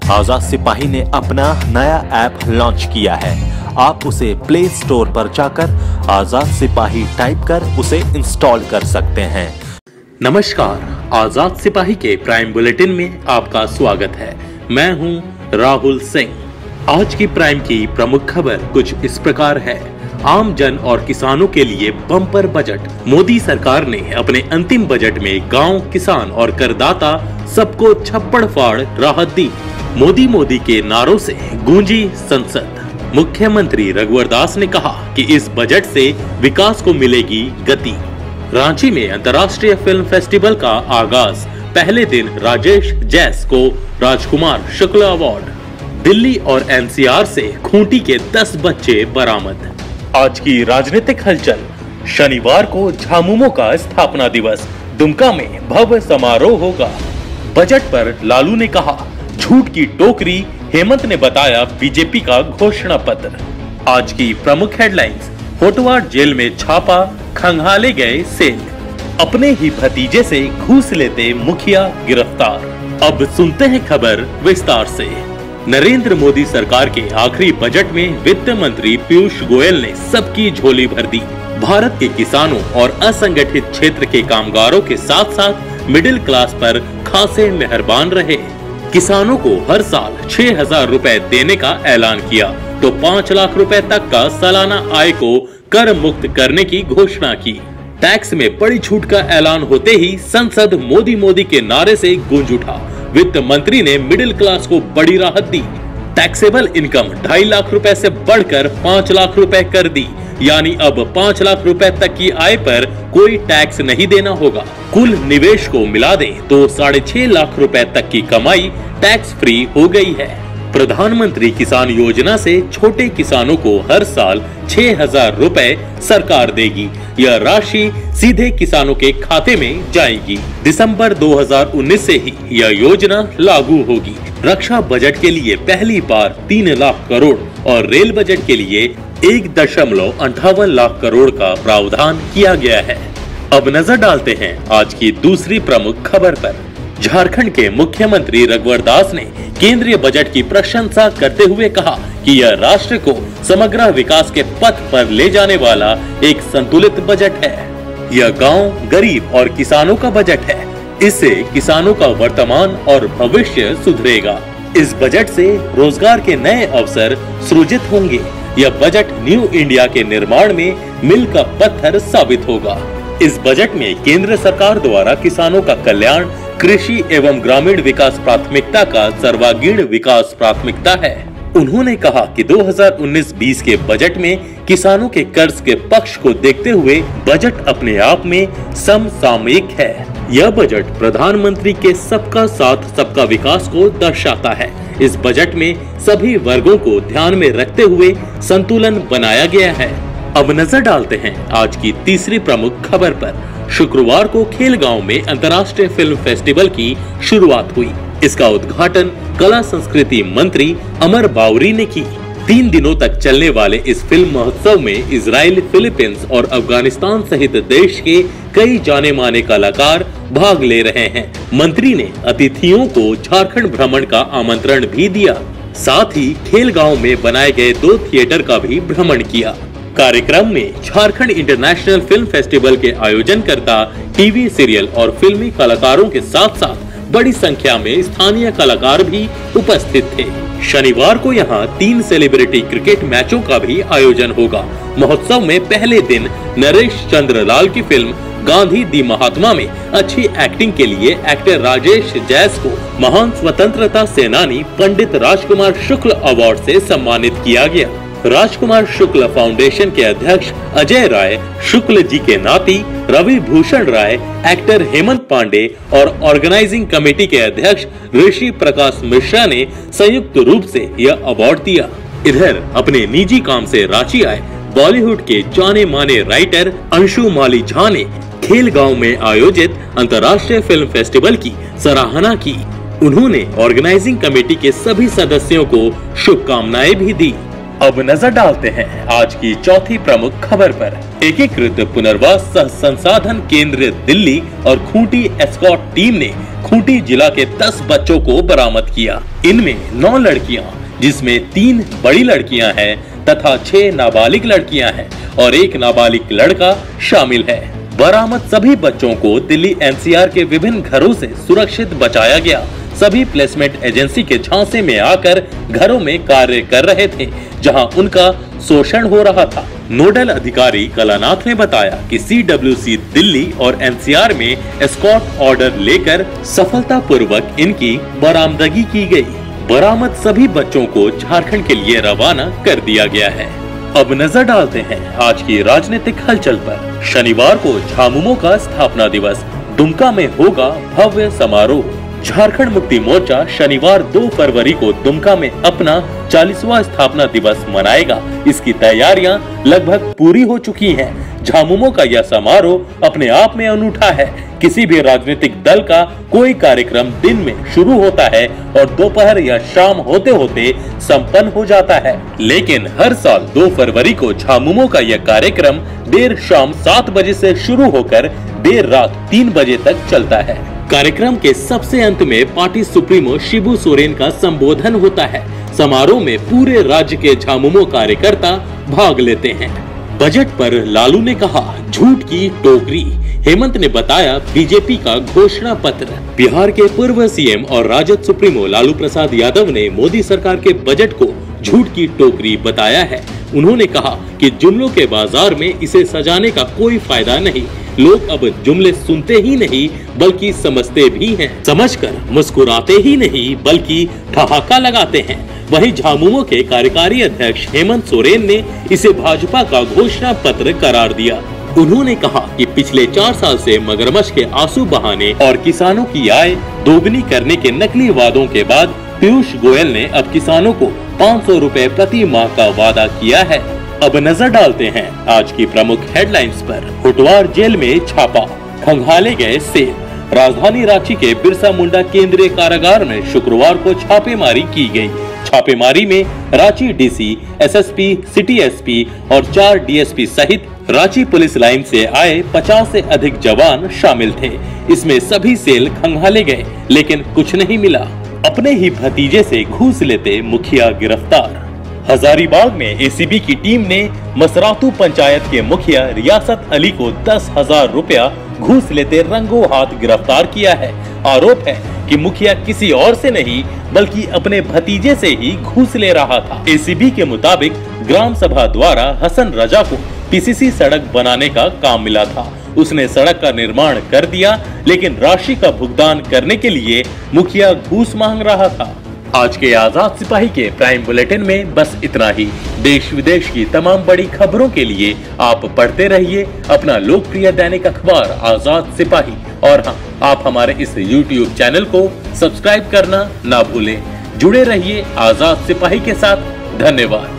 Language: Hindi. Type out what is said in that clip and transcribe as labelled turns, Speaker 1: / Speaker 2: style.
Speaker 1: आजाद सिपाही ने अपना नया ऐप लॉन्च किया है। आप उसे प्ले स्टोर पर जाकर आजाद सिपाही टाइप कर उसे इंस्टॉल कर सकते हैं। नमस्कार, आजाद सिपाही के प्राइम बुलेटिन में आपका स्वागत है। मैं हूं राहुल सिंह। आज की प्राइम की प्रमुख खबर कुछ इस प्रकार है। आम जन और किसानों के लिए बम्पर बजट। मोदी सरकार ने अपने अंतिम बजट में गांव, किसान और करदाता सबको छप्पड़ फाड़ राहत दी। मोदी के नारों से गूंजी संसद। मुख्यमंत्री रघुवर दास ने कहा कि इस बजट से विकास को मिलेगी गति। रांची में अंतर्राष्ट्रीय फिल्म फेस्टिवल का आगाज। पहले दिन राजेश जैस को राजकुमार शुक्ल अवार्ड। दिल्ली और एनसीआर से खूंटी के 10 बच्चे बरामद। आज की राजनीतिक हलचल। शनिवार को झामुमो का स्थापना दिवस। दुमका में भव्य समारोह होगा। बजट पर लालू ने कहा, झूठ की टोकरी। हेमंत ने बताया बीजेपी का घोषणा पत्र। आज की प्रमुख हेडलाइंस। होटवार जेल में छापा, खंगाले गए सेठ। अपने ही भतीजे से घूस लेते मुखिया गिरफ्तार। अब सुनते हैं खबर विस्तार से। नरेंद्र मोदी सरकार के आखिरी बजट में वित्त मंत्री पीयूष गोयल ने सबकी झोली भर दी। भारत के किसानों और असंगठित क्षेत्र के कामगारों के साथ साथ मिडिल क्लास पर खासे मेहरबान रहे। किसानों को हर साल 6,000 रुपए देने का ऐलान किया तो 5 लाख रुपए तक का सालाना आय को कर मुक्त करने की घोषणा की। टैक्स में बड़ी छूट का ऐलान होते ही संसद मोदी के नारे से गूंज उठा। वित्त मंत्री ने मिडिल क्लास को बड़ी राहत दी। टैक्सेबल इनकम 2.5 लाख रुपए से बढ़कर 5 लाख रुपए कर दी, यानी अब 5 लाख रुपए तक की आय पर कोई टैक्स नहीं देना होगा। कुल निवेश को मिला दें तो 6.5 लाख रुपए तक की कमाई टैक्स फ्री हो गई है। प्रधानमंत्री किसान योजना से छोटे किसानों को हर साल 6,000 रुपए सरकार देगी। यह राशि सीधे किसानों के खाते में जाएगी। दिसंबर 2019 से ही यह योजना लागू होगी। रक्षा बजट के लिए पहली बार 3 लाख करोड़ और रेल बजट के लिए 1.58 लाख करोड़ का प्रावधान किया गया है। अब नजर डालते हैं आज की दूसरी प्रमुख खबर पर। झारखंड के मुख्यमंत्री रघुवर दास ने केंद्रीय बजट की प्रशंसा करते हुए कहा कि यह राष्ट्र को समग्र विकास के पथ पर ले जाने वाला एक संतुलित बजट है। यह गांव, गरीब और किसानों का बजट है। इससे किसानों का वर्तमान और भविष्य सुधरेगा। इस बजट से रोजगार के नए अवसर सृजित होंगे। यह बजट न्यू इंडिया के निर्माण में मील का पत्थर साबित होगा। इस बजट में केंद्र सरकार द्वारा किसानों का कल्याण, कृषि एवं ग्रामीण विकास प्राथमिकता का सर्वांगीण विकास प्राथमिकता है। उन्होंने कहा कि 2019-20 के बजट में किसानों के कर्ज के पक्ष को देखते हुए बजट अपने आप में समसामयिक है। यह बजट प्रधानमंत्री के सबका साथ सबका विकास को दर्शाता है। इस बजट में सभी वर्गों को ध्यान में रखते हुए संतुलन बनाया गया है। अब नजर डालते हैं आज की तीसरी प्रमुख खबर पर। शुक्रवार को खेलगांव में अंतर्राष्ट्रीय फिल्म फेस्टिवल की शुरुआत हुई। इसका उद्घाटन कला संस्कृति मंत्री अमर बावरी ने की। 3 दिनों तक चलने वाले इस फिल्म महोत्सव में इजराइल, फिलीपींस और अफगानिस्तान सहित देश के कई जाने माने कलाकार भाग ले रहे हैं। मंत्री ने अतिथियों को झारखंड भ्रमण का आमंत्रण भी दिया। साथ ही खेलगांव में बनाए गए 2 थिएटर का भी भ्रमण किया। कार्यक्रम में झारखंड इंटरनेशनल फिल्म फेस्टिवल के आयोजनकर्ता, टीवी सीरियल और फिल्मी कलाकारों के साथ साथ बड़ी संख्या में स्थानीय कलाकार भी उपस्थित थे। शनिवार को यहां 3 सेलिब्रिटी क्रिकेट मैचों का भी आयोजन होगा। महोत्सव में पहले दिन नरेश चंद्र लाल की फिल्म गांधी दी महात्मा में अच्छी एक्टिंग के लिए एक्टर राजेश जैस को महान स्वतंत्रता सेनानी पंडित राजकुमार शुक्ल अवार्ड से सम्मानित किया गया। राजकुमार शुक्ल फाउंडेशन के अध्यक्ष अजय राय शुक्ल जी के नाती रवि भूषण राय, एक्टर हेमंत पांडे और ऑर्गेनाइजिंग कमेटी के अध्यक्ष ऋषि प्रकाश मिश्रा ने संयुक्त रूप से यह अवार्ड दिया। इधर अपने निजी काम से रांची आए बॉलीवुड के जाने माने राइटर अंशु माली झा ने खेलगांव में आयोजित अंतर्राष्ट्रीय फिल्म फेस्टिवल की सराहना की। उन्होंने ऑर्गेनाइजिंग कमेटी के सभी सदस्यों को शुभकामनाएं भी दी। अब नजर डालते हैं आज की चौथी प्रमुख खबर पर। एकीकृत पुनर्वास सह संसाधन केंद्र दिल्ली और खूंटी एस्कॉर्ट टीम ने खूंटी जिला के 10 बच्चों को बरामद किया। इनमें 9 लड़कियां, जिसमें 3 बड़ी लड़कियां हैं तथा 6 नाबालिग लड़कियां हैं और 1 नाबालिग लड़का शामिल है। बरामद सभी बच्चों को दिल्ली एनसीआर के विभिन्न घरों से सुरक्षित बचाया गया। सभी प्लेसमेंट एजेंसी के झांसे में आकर घरों में कार्य कर रहे थे, जहां उनका शोषण हो रहा था। नोडल अधिकारी कलानाथ ने बताया कि CWC दिल्ली और एनसीआर में एस्कॉर्ट ऑर्डर लेकर सफलतापूर्वक इनकी बरामदगी की गई। बरामद सभी बच्चों को झारखंड के लिए रवाना कर दिया गया है। अब नजर डालते हैं आज की राजनीतिक हलचल पर। शनिवार को झामुमो का स्थापना दिवस, दुमका में होगा भव्य समारोह। झारखंड मुक्ति मोर्चा शनिवार 2 फरवरी को दुमका में अपना 40वां स्थापना दिवस मनाएगा। इसकी तैयारियां लगभग पूरी हो चुकी हैं। झामुमो का यह समारोह अपने आप में अनूठा है। किसी भी राजनीतिक दल का कोई कार्यक्रम दिन में शुरू होता है और दोपहर या शाम होते होते संपन्न हो जाता है, लेकिन हर साल 2 फरवरी को झामुमो का यह कार्यक्रम देर शाम 7 बजे से शुरू होकर देर रात 3 बजे तक चलता है। कार्यक्रम के सबसे अंत में पार्टी सुप्रीमो शिबू सोरेन का संबोधन होता है। समारोह में पूरे राज्य के झामुमो कार्यकर्ता भाग लेते हैं। बजट पर लालू ने कहा झूठ की टोकरी। हेमंत ने बताया बीजेपी का घोषणा पत्र। बिहार के पूर्व सीएम और राजद सुप्रीमो लालू प्रसाद यादव ने मोदी सरकार के बजट को झूठ की टोकरी बताया है। उन्होंने कहा कि जुमलों के बाजार में इसे सजाने का कोई फायदा नहीं। लोग अब जुमले सुनते ही नहीं बल्कि समझते भी हैं। समझकर मुस्कुराते ही नहीं बल्कि ठहाका लगाते हैं। वहीं झामुमो के कार्यकारी अध्यक्ष हेमंत सोरेन ने इसे भाजपा का घोषणा पत्र करार दिया। उन्होंने कहा कि पिछले 4 साल से मगरमच्छ के आंसू बहाने और किसानों की आय दोगुनी करने के नकली वादों के बाद पीयूष गोयल ने अब किसानों को 500 रुपए प्रति माह का वादा किया है। अब नजर डालते हैं आज की प्रमुख हेडलाइंस पर। होटवार जेल में छापा, खंगाले गए सेब। राजधानी रांची के बिरसा मुंडा केंद्रीय कारागार में शुक्रवार को छापेमारी की गई। छापेमारी में Ranchi DC, SSP, city SP और 4 डीएसपी सहित रांची पुलिस लाइन से आए 50 से अधिक जवान शामिल थे। इसमें सभी सेल खंगाले गए, लेकिन कुछ नहीं मिला। अपने ही भतीजे से घूस लेते मुखिया गिरफ्तार। हजारीबाग में एसीबी की टीम ने मसरातू पंचायत के मुखिया रियासत अली को 10,000 रुपया घूस लेते रंगों हाथ गिरफ्तार किया है। आरोप है कि मुखिया किसी और से नहीं बल्कि अपने भतीजे से ही घूस ले रहा था। एसीबी के मुताबिक ग्राम सभा द्वारा हसन रजा को पीसीसी सड़क बनाने का काम मिला था। उसने सड़क का निर्माण कर दिया, लेकिन राशि का भुगतान करने के लिए मुखिया घूस मांग रहा था। आज के आजाद सिपाही के प्राइम बुलेटिन में बस इतना ही। देश विदेश की तमाम बड़ी खबरों के लिए आप पढ़ते रहिए अपना लोकप्रिय दैनिक अखबार आजाद सिपाही। और हाँ, आप हमारे इस YouTube चैनल को सब्सक्राइब करना ना भूलें। जुड़े रहिए आजाद सिपाही के साथ। धन्यवाद।